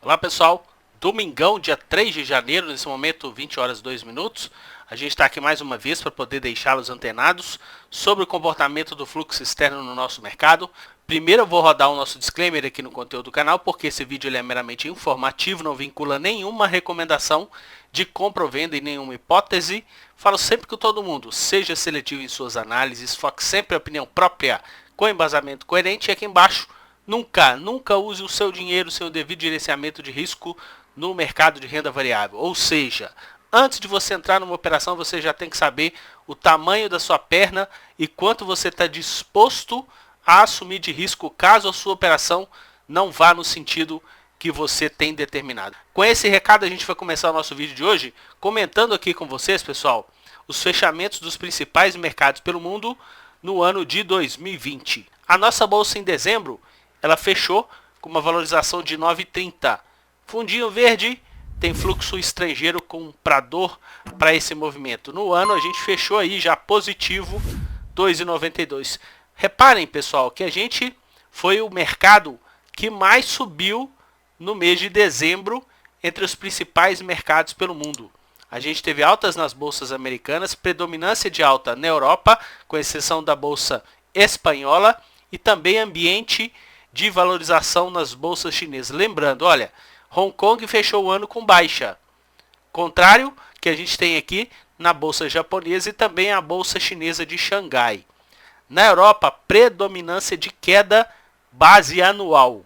Olá pessoal, domingão, dia 3 de janeiro, nesse momento 20 horas e 2 minutos. A gente está aqui mais uma vez para poder deixá-los antenados sobre o comportamento do fluxo externo no nosso mercado. Primeiro eu vou rodar o nosso disclaimer aqui no conteúdo do canal, porque esse vídeo ele é meramente informativo, não vincula nenhuma recomendação de compra ou venda e nenhuma hipótese. Falo sempre com todo mundo, seja seletivo em suas análises, foque sempre a opinião própria com embasamento coerente. E aqui embaixo, nunca use o seu dinheiro sem o devido gerenciamento de risco no mercado de renda variável. Ou seja, antes de você entrar numa operação, você já tem que saber o tamanho da sua perna e quanto você está disposto a assumir de risco caso a sua operação não vá no sentido que você tem determinado. Com esse recado a gente vai começar o nosso vídeo de hoje comentando aqui com vocês, pessoal, os fechamentos dos principais mercados pelo mundo no ano de 2020. A nossa bolsa em dezembro, ela fechou com uma valorização de 9,30. Fundinho verde tem fluxo estrangeiro comprador para esse movimento. No ano a gente fechou aí já positivo 2,92. Reparem, pessoal, que a gente foi o mercado que mais subiu no mês de dezembro entre os principais mercados pelo mundo. A gente teve altas nas bolsas americanas, predominância de alta na Europa, com exceção da bolsa espanhola, e também ambiente de valorização nas bolsas chinesas. Lembrando, olha, Hong Kong fechou o ano com baixa, contrário que a gente tem aqui na bolsa japonesa e também a bolsa chinesa de Xangai. Na Europa, predominância de queda base anual.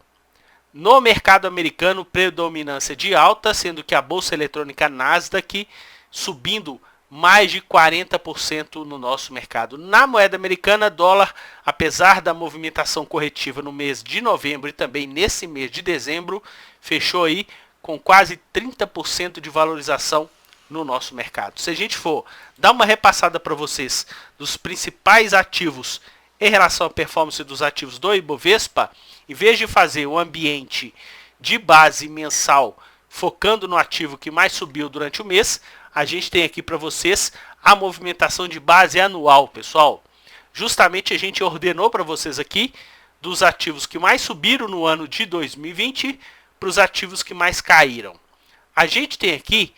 No mercado americano, predominância de alta, sendo que a bolsa eletrônica Nasdaq subindo mais de 40% no nosso mercado. Na moeda americana, dólar, apesar da movimentação corretiva no mês de novembro e também nesse mês de dezembro, fechou aí com quase 30% de valorização no nosso mercado. Se a gente for dar uma repassada para vocês dos principais ativos em relação à performance dos ativos do Ibovespa, em vez de fazer o ambiente de base mensal focando no ativo que mais subiu durante o mês, a gente tem aqui para vocês a movimentação de base anual, pessoal. Justamente a gente ordenou para vocês aqui dos ativos que mais subiram no ano de 2020 para os ativos que mais caíram. A gente tem aqui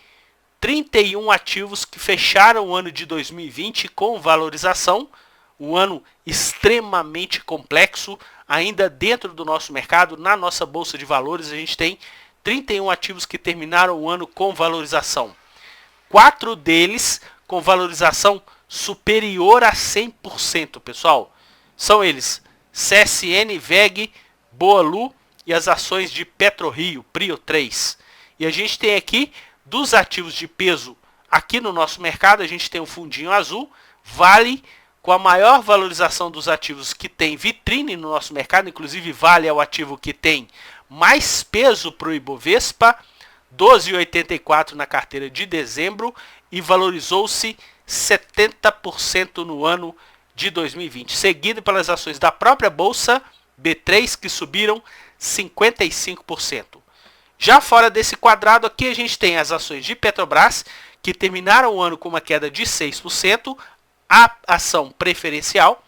31 ativos que fecharam o ano de 2020 com valorização, um ano extremamente complexo, ainda dentro do nosso mercado. Na nossa bolsa de valores a gente tem 31 ativos que terminaram o ano com valorização. 4 deles com valorização superior a 100%, pessoal. São eles CSN, VEG, Boalu e as ações de PetroRio, Prio 3. E a gente tem aqui, dos ativos de peso aqui no nosso mercado, a gente tem o fundinho azul, Vale, com a maior valorização dos ativos que tem vitrine no nosso mercado. Inclusive Vale é o ativo que tem mais peso para o Ibovespa, 12,84 na carteira de dezembro, e valorizou-se 70% no ano de 2020, seguido pelas ações da própria bolsa B3, que subiram 55%. Já fora desse quadrado aqui a gente tem as ações de Petrobras, que terminaram o ano com uma queda de 6%, a ação preferencial.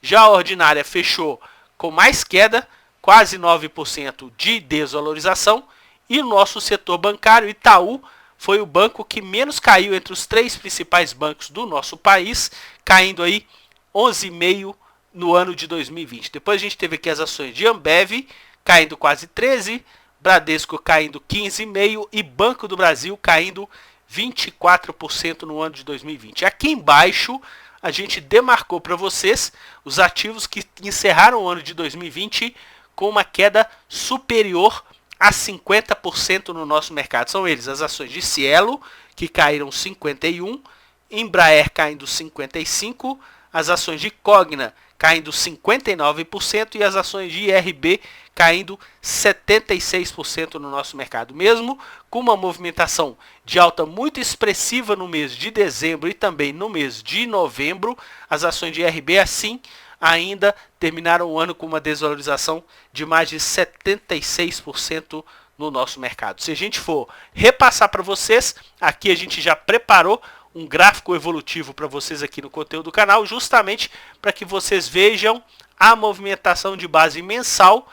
Já a ordinária fechou com mais queda, quase 9% de desvalorização. E o nosso setor bancário, Itaú, foi o banco que menos caiu entre os 3 principais bancos do nosso país, caindo aí 11,5% no ano de 2020. Depois a gente teve aqui as ações de Ambev, caindo quase 13%, Bradesco caindo 15,5% e Banco do Brasil caindo 24% no ano de 2020. Aqui embaixo a gente demarcou para vocês os ativos que encerraram o ano de 2020 com uma queda superior a 50% no nosso mercado. São eles as ações de Cielo, que caíram 51%, Embraer caindo 55%, as ações de Cogna caindo 59% e as ações de IRB caindo 76% no nosso mercado. Mesmo com uma movimentação de alta muito expressiva no mês de dezembro e também no mês de novembro, as ações de IRB assim ainda terminaram o ano com uma desvalorização de mais de 76% no nosso mercado. Se a gente for repassar para vocês, aqui a gente já preparou um gráfico evolutivo para vocês aqui no conteúdo do canal, justamente para que vocês vejam a movimentação de base mensal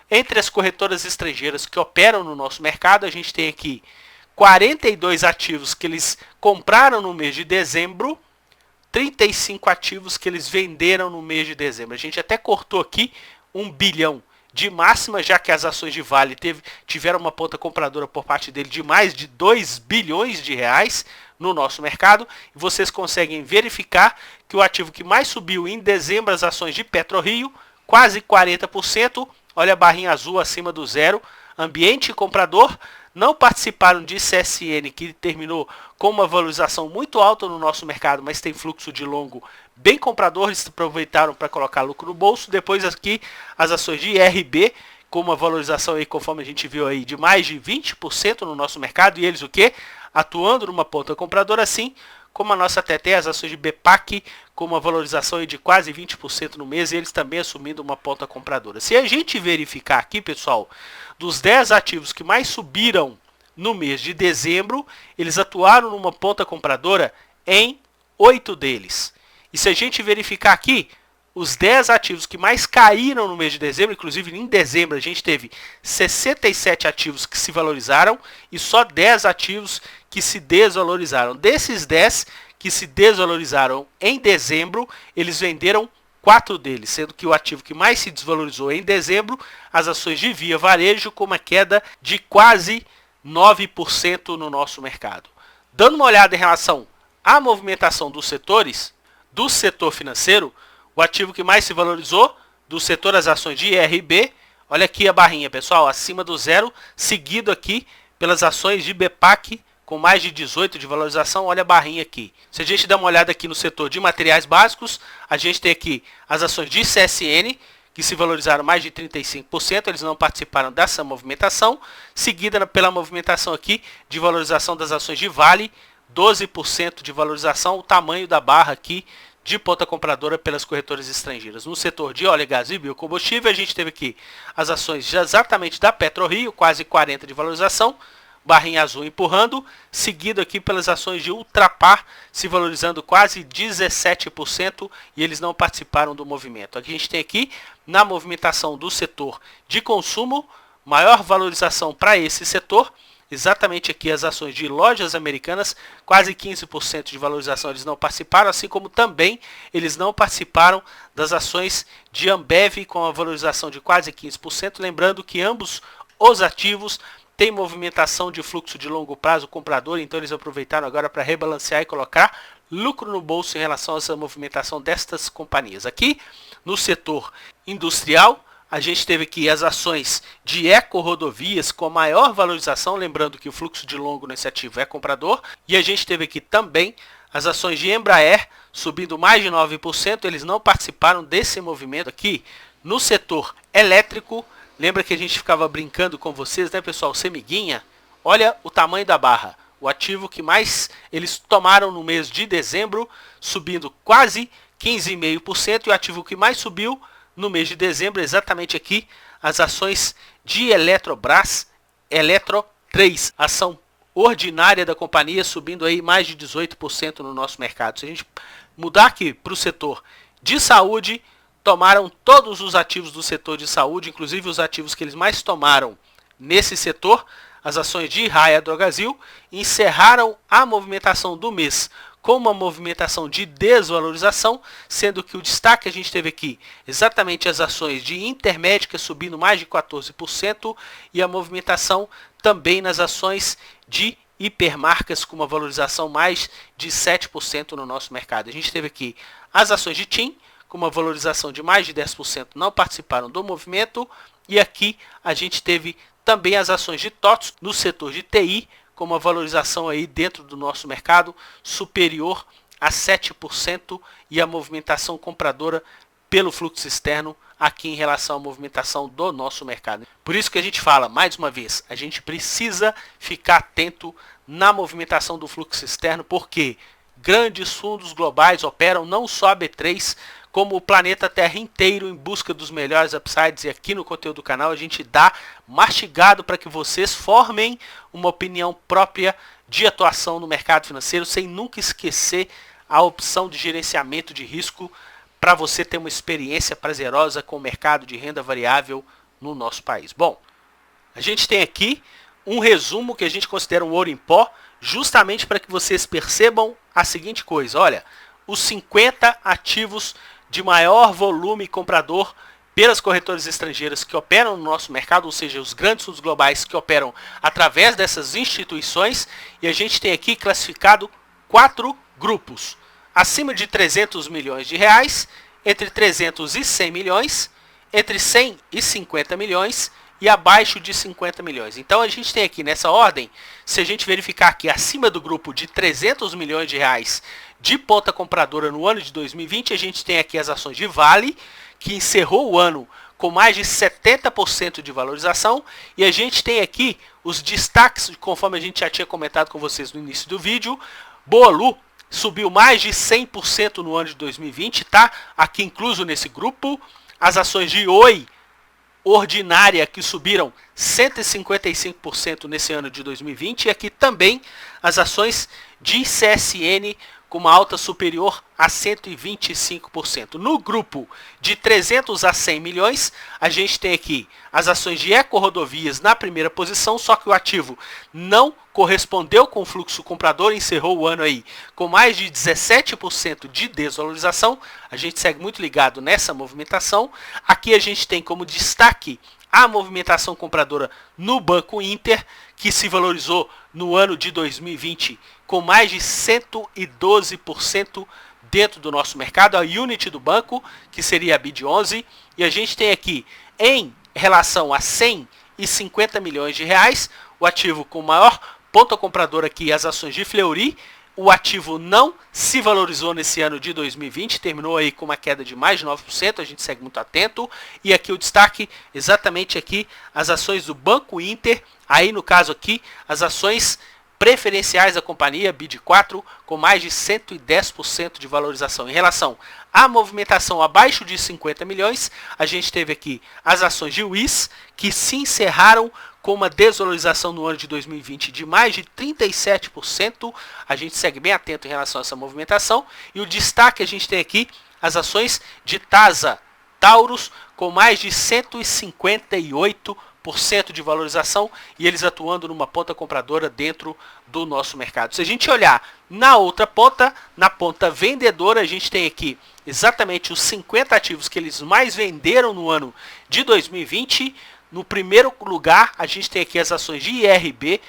Entre as corretoras estrangeiras que operam no nosso mercado, a gente tem aqui 42 ativos que eles compraram no mês de dezembro, 35 ativos que eles venderam no mês de dezembro. A gente até cortou aqui 1 bilhão de máxima, já que as ações de Vale tiveram uma ponta compradora por parte dele de mais de 2 bilhões de reais no nosso mercado. E vocês conseguem verificar que o ativo que mais subiu em dezembro, as ações de PetroRio, quase 40%. Olha a barrinha azul acima do zero. Ambiente comprador. Não participaram de CSN, que terminou com uma valorização muito alta no nosso mercado, mas tem fluxo de longo bem comprador, eles aproveitaram para colocar lucro no bolso. Depois aqui as ações de IRB, com uma valorização aí, conforme a gente viu aí, de mais de 20% no nosso mercado, e eles o quê? Atuando numa ponta compradora, assim como a nossa TT, as ações de BPAC, com uma valorização aí de quase 20% no mês, e eles também assumindo uma ponta compradora. Se a gente verificar aqui, pessoal, dos 10 ativos que mais subiram no mês de dezembro, eles atuaram numa ponta compradora em 8 deles. E se a gente verificar aqui, os 10 ativos que mais caíram no mês de dezembro, inclusive em dezembro a gente teve 67 ativos que se valorizaram e só 10 ativos que se desvalorizaram. Desses 10 que se desvalorizaram em dezembro, eles venderam 4 deles, sendo que o ativo que mais se desvalorizou em dezembro, as ações de Via Varejo, com uma queda de quase 9% no nosso mercado. Dando uma olhada em relação à movimentação dos setores, do setor financeiro, o ativo que mais se valorizou do setor as ações de IRB, olha aqui a barrinha, pessoal, acima do zero, seguido aqui pelas ações de BPAC, com mais de 18 de valorização, olha a barrinha aqui. Se a gente dá uma olhada aqui no setor de materiais básicos, a gente tem aqui as ações de CSN, que se valorizaram mais de 35%, eles não participaram dessa movimentação, seguida pela movimentação aqui de valorização das ações de Vale, 12% de valorização, o tamanho da barra aqui de ponta compradora pelas corretoras estrangeiras. No setor de óleo, gás e biocombustível, a gente teve aqui as ações exatamente da PetroRio, quase 40% de valorização, barrinha azul empurrando, seguido aqui pelas ações de Ultrapar, se valorizando quase 17%, e eles não participaram do movimento. Aqui a gente tem aqui, na movimentação do setor de consumo, maior valorização para esse setor, exatamente aqui as ações de Lojas Americanas, quase 15% de valorização, eles não participaram, assim como também eles não participaram das ações de Ambev, com a valorização de quase 15%, lembrando que ambos os ativos têm movimentação de fluxo de longo prazo comprador, então eles aproveitaram agora para rebalancear e colocar lucro no bolso em relação a essa movimentação destas companhias. Aqui no setor industrial, a gente teve aqui as ações de Eco Rodovias com maior valorização, lembrando que o fluxo de longo nesse ativo é comprador. E a gente teve aqui também as ações de Embraer subindo mais de 9%, eles não participaram desse movimento aqui. No setor elétrico, lembra que a gente ficava brincando com vocês, né, pessoal? Semiguinha, olha o tamanho da barra. O ativo que mais eles tomaram no mês de dezembro, subindo quase 15,5%, e o ativo que mais subiu no mês de dezembro, exatamente aqui, as ações de Eletrobras, Eletro 3, ação ordinária da companhia, subindo aí mais de 18% no nosso mercado. Se a gente mudar aqui para o setor de saúde, tomaram todos os ativos do setor de saúde, inclusive os ativos que eles mais tomaram nesse setor, as ações de Raia Drogasil, encerraram a movimentação do mês com uma movimentação de desvalorização, sendo que o destaque a gente teve aqui exatamente as ações de Intermédica subindo mais de 14% e a movimentação também nas ações de hipermarcas com uma valorização mais de 7% no nosso mercado. A gente teve aqui as ações de TIM com uma valorização de mais de 10%, não participaram do movimento, e aqui a gente teve também as ações de TOTS no setor de TI, com uma valorização aí dentro do nosso mercado superior a 7%, e a movimentação compradora pelo fluxo externo aqui em relação à movimentação do nosso mercado. Por isso que a gente fala, mais uma vez, a gente precisa ficar atento na movimentação do fluxo externo, porque grandes fundos globais operam não só a B3, como o planeta Terra inteiro em busca dos melhores upsides, e aqui no conteúdo do canal a gente dá mastigado para que vocês formem uma opinião própria de atuação no mercado financeiro, sem nunca esquecer a opção de gerenciamento de risco, para você ter uma experiência prazerosa com o mercado de renda variável no nosso país. Bom, a gente tem aqui um resumo que a gente considera um ouro em pó, justamente para que vocês percebam a seguinte coisa. Olha, os 50 ativos de maior volume comprador pelas corretoras estrangeiras que operam no nosso mercado, ou seja, os grandes fundos globais que operam através dessas instituições, e a gente tem aqui classificado 4 grupos. Acima de 300 milhões de reais, entre 300 e 100 milhões, entre 100 e 50 milhões e abaixo de 50 milhões. Então a gente tem aqui nessa ordem, se a gente verificar aqui acima do grupo de 300 milhões de reais de ponta compradora no ano de 2020, a gente tem aqui as ações de Vale, que encerrou o ano com mais de 70% de valorização, e a gente tem aqui os destaques, conforme a gente já tinha comentado com vocês no início do vídeo. Boalu subiu mais de 100% no ano de 2020, tá? Aqui incluso nesse grupo. As ações de Oi Ordinária, que subiram 155% nesse ano de 2020, e aqui também as ações de CSN com uma alta superior a 125%. No grupo de 300 a 100 milhões, a gente tem aqui as ações de Ecorodovias na primeira posição, só que o ativo não correspondeu com o fluxo comprador, encerrou o ano aí com mais de 17% de desvalorização. A gente segue muito ligado nessa movimentação. Aqui a gente tem como destaque a movimentação compradora no Banco Inter, que se valorizou no ano de 2020 com mais de 112% dentro do nosso mercado. A unit do banco, que seria a BID11, e a gente tem aqui, em relação a 100 e 50 milhões de reais, o ativo com maior ponta compradora aqui, as ações de Fleury. O ativo não se valorizou nesse ano de 2020, terminou aí com uma queda de mais de 9%, a gente segue muito atento. E aqui o destaque, exatamente aqui, as ações do Banco Inter, aí no caso aqui, as ações preferenciais da companhia, BID4, com mais de 110% de valorização. Em relação à movimentação abaixo de 50 milhões, a gente teve aqui as ações de WIS, que se encerraram com uma desvalorização no ano de 2020 de mais de 37%. A gente segue bem atento em relação a essa movimentação. E o destaque a gente tem aqui as ações de Tasa Taurus, com mais de 158% de valorização, e eles atuando numa ponta compradora dentro do nosso mercado. Se a gente olhar na outra ponta, na ponta vendedora, a gente tem aqui exatamente os 50 ativos que eles mais venderam no ano de 2020. No primeiro lugar, a gente tem aqui as ações de IRB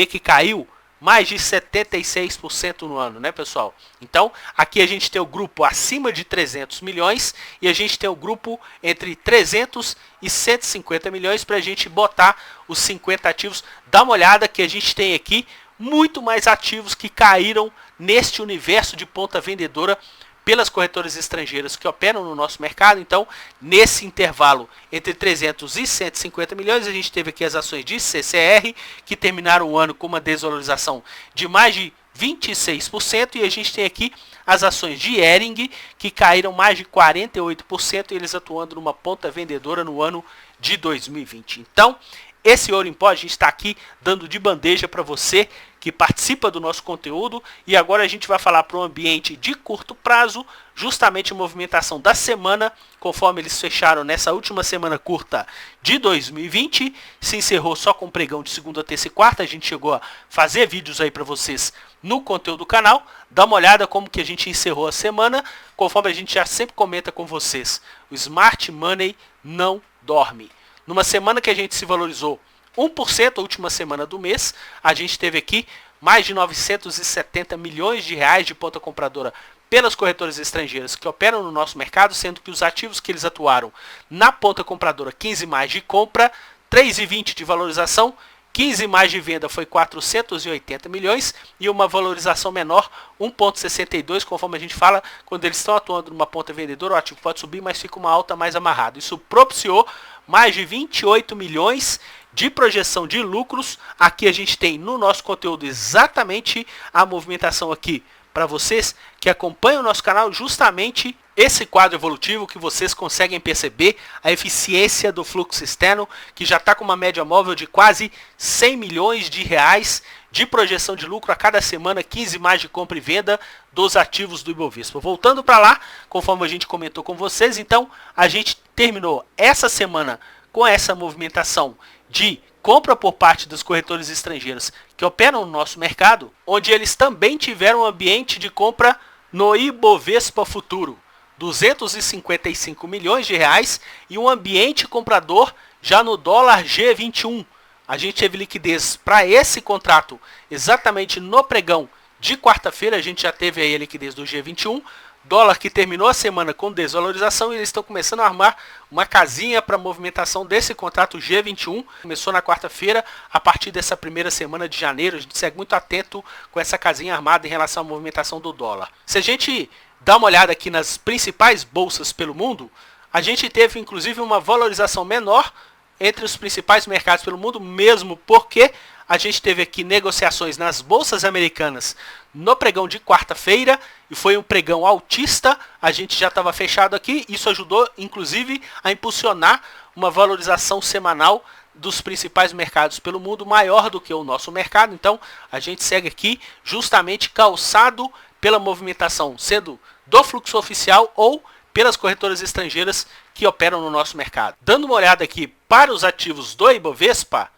que caiu mais de 76% no ano, né, pessoal? Então, aqui a gente tem o grupo acima de 300 milhões e a gente tem o grupo entre 300 e 150 milhões para a gente botar os 50 ativos. Dá uma olhada que a gente tem aqui muito mais ativos que caíram neste universo de ponta vendedora pelas corretoras estrangeiras que operam no nosso mercado. Então, nesse intervalo entre 300 e 150 milhões, a gente teve aqui as ações de CCR, que terminaram o ano com uma desvalorização de mais de 26%, e a gente tem aqui as ações de Hering, que caíram mais de 48%, e eles atuando numa ponta vendedora no ano de 2020. Então, esse ouro em pó a gente está aqui dando de bandeja para você que participa do nosso conteúdo. E agora a gente vai falar para um ambiente de curto prazo, justamente a movimentação da semana, conforme eles fecharam nessa última semana curta de 2020. Se encerrou só com pregão de segunda, terça e quarta. A gente chegou a fazer vídeos aí para vocês no conteúdo do canal. Dá uma olhada como que a gente encerrou a semana. Conforme a gente já sempre comenta com vocês, o Smart Money não dorme. Numa semana que a gente se valorizou 1%, a última semana do mês, a gente teve aqui mais de 970 milhões de reais de ponta compradora pelas corretoras estrangeiras que operam no nosso mercado, sendo que os ativos que eles atuaram na ponta compradora, 15 mais de compra, 3,20 de valorização, 15 mais de venda foi 480 milhões e uma valorização menor, 1,62, conforme a gente fala, quando eles estão atuando numa ponta vendedora, o ativo pode subir, mas fica uma alta mais amarrada. Isso propiciou mais de 28 milhões de projeção de lucros. Aqui a gente tem no nosso conteúdo exatamente a movimentação aqui para vocês que acompanham o nosso canal, justamente esse quadro evolutivo que vocês conseguem perceber a eficiência do fluxo externo, que já está com uma média móvel de quase 100 milhões de reais de projeção de lucro a cada semana, 15 mais de compra e venda dos ativos do Ibovespa. Voltando para lá, conforme a gente comentou com vocês, então a gente terminou essa semana com essa movimentação de compra por parte dos corretores estrangeiros que operam no nosso mercado, onde eles também tiveram um ambiente de compra no Ibovespa Futuro, 255 milhões de reais, e um ambiente comprador já no dólar G21. A gente teve liquidez para esse contrato exatamente no pregão de quarta-feira. A gente já teve aí a liquidez do G21, dólar que terminou a semana com desvalorização, e eles estão começando a armar uma casinha para movimentação desse contrato G21. Começou na quarta-feira, a partir dessa primeira semana de janeiro. A gente segue muito atento com essa casinha armada em relação à movimentação do dólar. Se a gente dá uma olhada aqui nas principais bolsas pelo mundo, a gente teve inclusive uma valorização menor entre os principais mercados pelo mundo, mesmo porque a gente teve aqui negociações nas bolsas americanas no pregão de quarta-feira, e foi um pregão altista. A gente já estava fechado aqui, isso ajudou inclusive a impulsionar uma valorização semanal dos principais mercados pelo mundo maior do que o nosso mercado. Então a gente segue aqui justamente calçado pela movimentação, sendo do fluxo oficial ou pelas corretoras estrangeiras que operam no nosso mercado. Dando uma olhada aqui para os ativos do Ibovespa,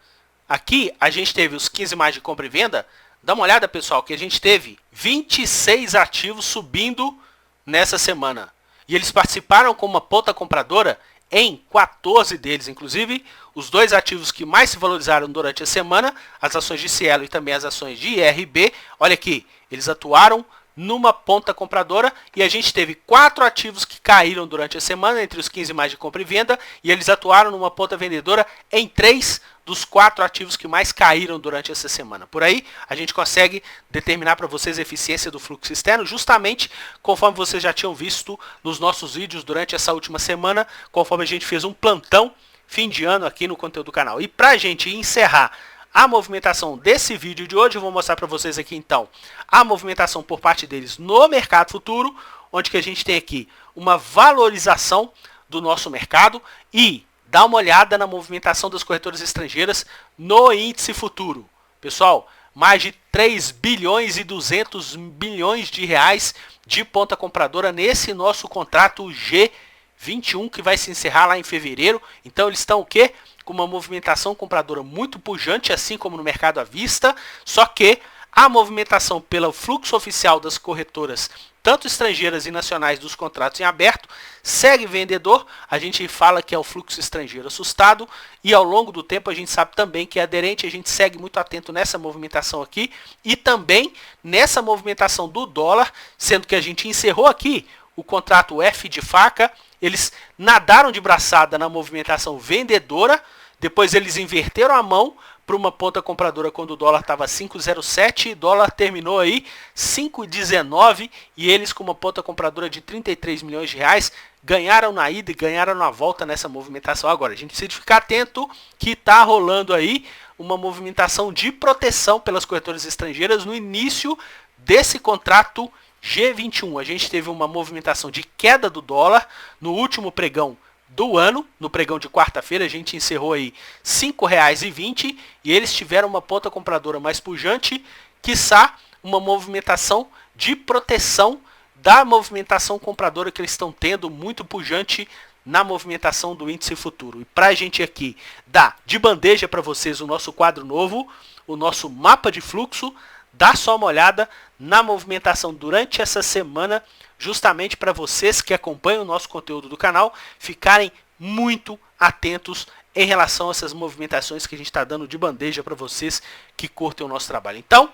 aqui a gente teve os 15 mais de compra e venda. Dá uma olhada, pessoal, que a gente teve 26 ativos subindo nessa semana. E eles participaram com uma ponta compradora em 14 deles. Inclusive, os dois ativos que mais se valorizaram durante a semana, as ações de Cielo e também as ações de IRB. Olha aqui, eles atuaram numa ponta compradora, e a gente teve 4 ativos que caíram durante a semana entre os 15 mais de compra e venda, e eles atuaram numa ponta vendedora em 3 dos 4 ativos que mais caíram durante essa semana. Por aí a gente consegue determinar para vocês a eficiência do fluxo externo, justamente conforme vocês já tinham visto nos nossos vídeos durante essa última semana, conforme a gente fez um plantão fim de ano aqui no conteúdo do canal. E para a gente encerrar a movimentação desse vídeo de hoje, eu vou mostrar para vocês aqui então a movimentação por parte deles no mercado futuro, onde que a gente tem aqui uma valorização do nosso mercado, e dá uma olhada na movimentação das corretoras estrangeiras no índice futuro. Pessoal, mais de 3 bilhões e 200 bilhões de reais de ponta compradora nesse nosso contrato G21, que vai se encerrar lá em fevereiro. Então eles estão o quê? Com uma movimentação compradora muito pujante, assim como no mercado à vista, só que a movimentação pelo fluxo oficial das corretoras, tanto estrangeiras e nacionais, dos contratos em aberto, segue vendedor. A gente fala que é o fluxo estrangeiro assustado, e ao longo do tempo a gente sabe também que é aderente. A gente segue muito atento nessa movimentação aqui, e também nessa movimentação do dólar, sendo que a gente encerrou aqui o contrato F de faca. Eles nadaram de braçada na movimentação vendedora, depois eles inverteram a mão para uma ponta compradora quando o dólar estava 5,07, o dólar terminou aí 5,19, e eles, com uma ponta compradora de 33 milhões de reais, ganharam na ida e ganharam na volta nessa movimentação. Agora, a gente precisa ficar atento que está rolando aí uma movimentação de proteção pelas corretoras estrangeiras no início desse contrato G21. A gente teve uma movimentação de queda do dólar no último pregão do ano, no pregão de quarta-feira. A gente encerrou aí R$ 5,20, e eles tiveram uma ponta compradora mais pujante, quiçá uma movimentação de proteção da movimentação compradora que eles estão tendo, muito pujante na movimentação do índice futuro. E para a gente aqui dar de bandeja para vocês o nosso quadro novo, o nosso mapa de fluxo, dá só uma olhada na movimentação durante essa semana, justamente para vocês que acompanham o nosso conteúdo do canal ficarem muito atentos em relação a essas movimentações que a gente está dando de bandeja para vocês que curtem o nosso trabalho. Então,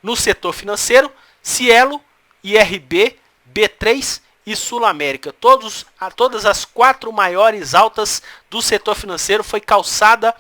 no setor financeiro, Cielo, IRB, B3 e Sul América, todas as 4 maiores altas do setor financeiro foi calçada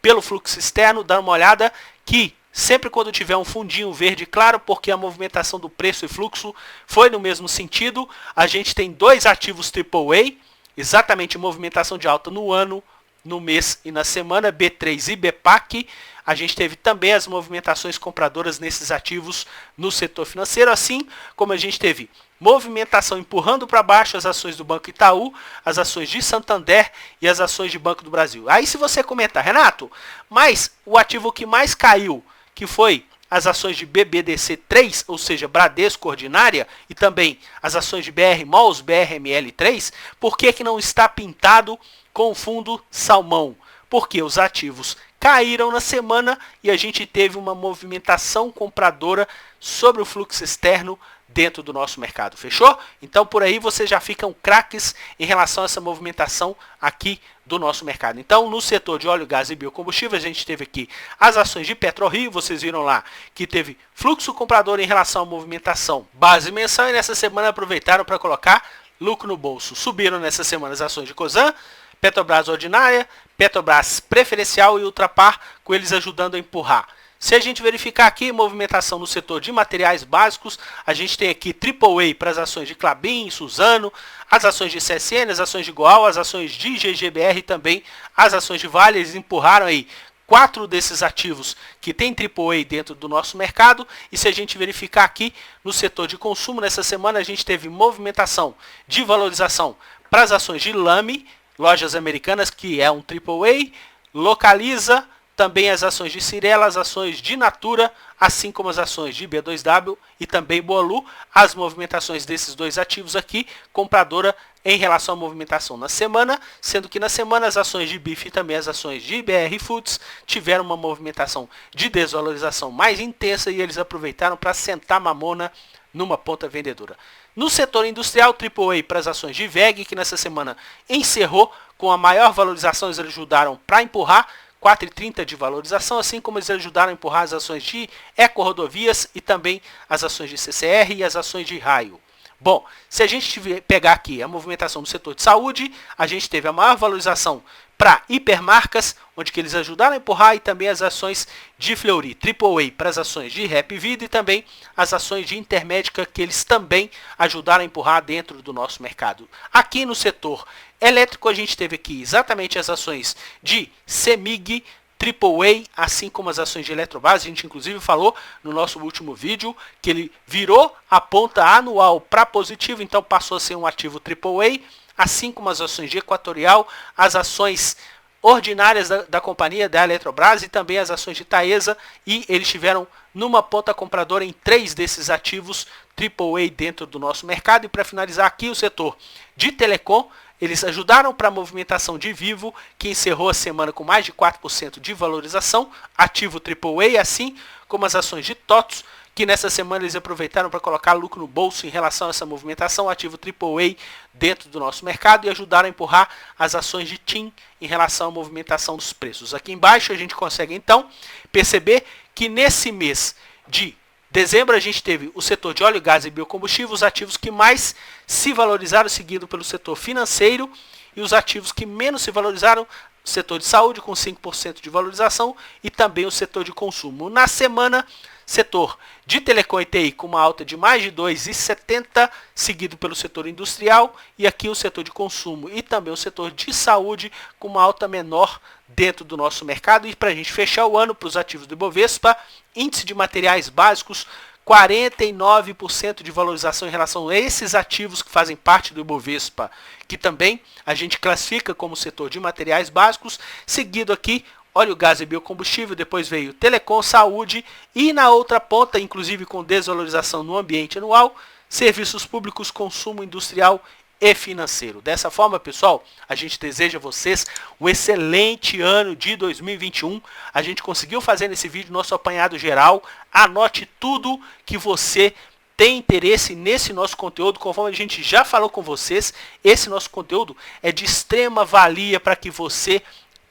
pelo fluxo externo. Dá uma olhada que sempre quando tiver um fundinho verde claro, porque a movimentação do preço e fluxo foi no mesmo sentido. A gente tem 2 ativos AAA, exatamente movimentação de alta no ano, no mês e na semana, B3 e BPAC. A gente teve também as movimentações compradoras nesses ativos no setor financeiro, assim como a gente teve movimentação empurrando para baixo as ações do Banco Itaú, as ações de Santander e as ações de Banco do Brasil. Aí se você comentar, Renato, mas o ativo que mais caiu, que foi as ações de BBDC3, ou seja, Bradesco Ordinária, e também as ações de BR Malls, BRML3, por que que não está pintado com o fundo salmão, porque os ativos caíram na semana e a gente teve uma movimentação compradora sobre o fluxo externo dentro do nosso mercado, fechou? Então por aí vocês já ficam craques em relação a essa movimentação aqui do nosso mercado. Então no setor de óleo, gás e biocombustível a gente teve aqui as ações de PetroRio, vocês viram lá que teve fluxo comprador em relação à movimentação base mensal e nessa semana aproveitaram para colocar lucro no bolso. Subiram nessa semana as ações de Cosan, Petrobras ordinária, Petrobras preferencial e Ultrapar, com eles ajudando a empurrar. Se a gente verificar aqui movimentação no setor de materiais básicos, a gente tem aqui AAA para as ações de Klabin, Suzano, as ações de CSN, as ações de Goal, as ações de GGBR e também as ações de Vale. Eles empurraram aí 4 desses ativos que tem AAA dentro do nosso mercado. E se a gente verificar aqui no setor de consumo, nessa semana a gente teve movimentação de valorização para as ações de Lame, Lojas Americanas, que é um AAA, Localiza, também as ações de Cirela, as ações de Natura, assim como as ações de B2W e também Boalu, as movimentações desses dois ativos aqui, compradora em relação à movimentação na semana, sendo que na semana as ações de BIF e também as ações de BR Foods tiveram uma movimentação de desvalorização mais intensa e eles aproveitaram para sentar mamona numa ponta vendedora. No setor industrial, AAA para as ações de VEG, que nessa semana encerrou com a maior valorização, eles ajudaram para empurrar 4,30 de valorização, assim como eles ajudaram a empurrar as ações de Eco-Rodovias e também as ações de CCR e as ações de Raio. Bom, se a gente pegar aqui a movimentação do setor de saúde, a gente teve a maior valorização para hipermarcas, onde que eles ajudaram a empurrar, e também as ações de Fleury, AAA para as ações de Rap Vida e também as ações de Intermédica, que eles também ajudaram a empurrar dentro do nosso mercado. Aqui no setor elétrico a gente teve aqui exatamente as ações de CEMIG, AAA, assim como as ações de Eletrobras. A gente inclusive falou no nosso último vídeo que ele virou a ponta anual para positivo, então passou a ser um ativo AAA, assim como as ações de Equatorial, as ações ordinárias da companhia da Eletrobras e também as ações de Taesa, e eles tiveram numa ponta compradora em 3 desses ativos AAA dentro do nosso mercado. E para finalizar aqui o setor de telecom, eles ajudaram para a movimentação de Vivo, que encerrou a semana com mais de 4% de valorização, ativo AAA, assim como as ações de TOTOS, que nessa semana eles aproveitaram para colocar lucro no bolso em relação a essa movimentação, ativo AAA dentro do nosso mercado, e ajudaram a empurrar as ações de TIM em relação à movimentação dos preços. Aqui embaixo a gente consegue então perceber que nesse mês de dezembro a gente teve o setor de óleo, gás e biocombustível, os ativos que mais se valorizaram, seguido pelo setor financeiro, e os ativos que menos se valorizaram, o setor de saúde com 5% de valorização e também o setor de consumo. Na semana, setor de telecom e TI com uma alta de mais de 2,70, seguido pelo setor industrial, e aqui o setor de consumo e também o setor de saúde com uma alta menor dentro do nosso mercado. E para a gente fechar o ano, para os ativos do Ibovespa, índice de materiais básicos, 49% de valorização em relação a esses ativos que fazem parte do Ibovespa, que também a gente classifica como setor de materiais básicos, seguido aqui óleo, gás e biocombustível, depois veio telecom, saúde e na outra ponta, inclusive com desvalorização no ambiente anual, serviços públicos, consumo industrial e financeiro. Dessa forma, pessoal, a gente deseja a vocês um excelente ano de 2021. A gente conseguiu fazer nesse vídeo nosso apanhado geral. Anote tudo que você tem interesse nesse nosso conteúdo. Conforme a gente já falou com vocês, esse nosso conteúdo é de extrema valia para que você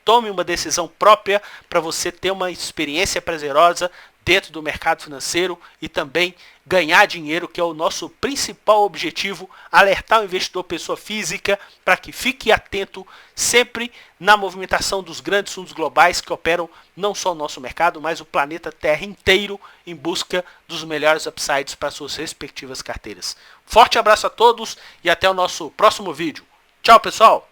tome uma decisão própria, para você ter uma experiência prazerosa dentro do mercado financeiro e também ganhar dinheiro, que é o nosso principal objetivo, alertar o investidor pessoa física para que fique atento sempre na movimentação dos grandes fundos globais que operam não só o nosso mercado, mas o planeta Terra inteiro em busca dos melhores upsides para suas respectivas carteiras. Forte abraço a todos e até o nosso próximo vídeo. Tchau, pessoal!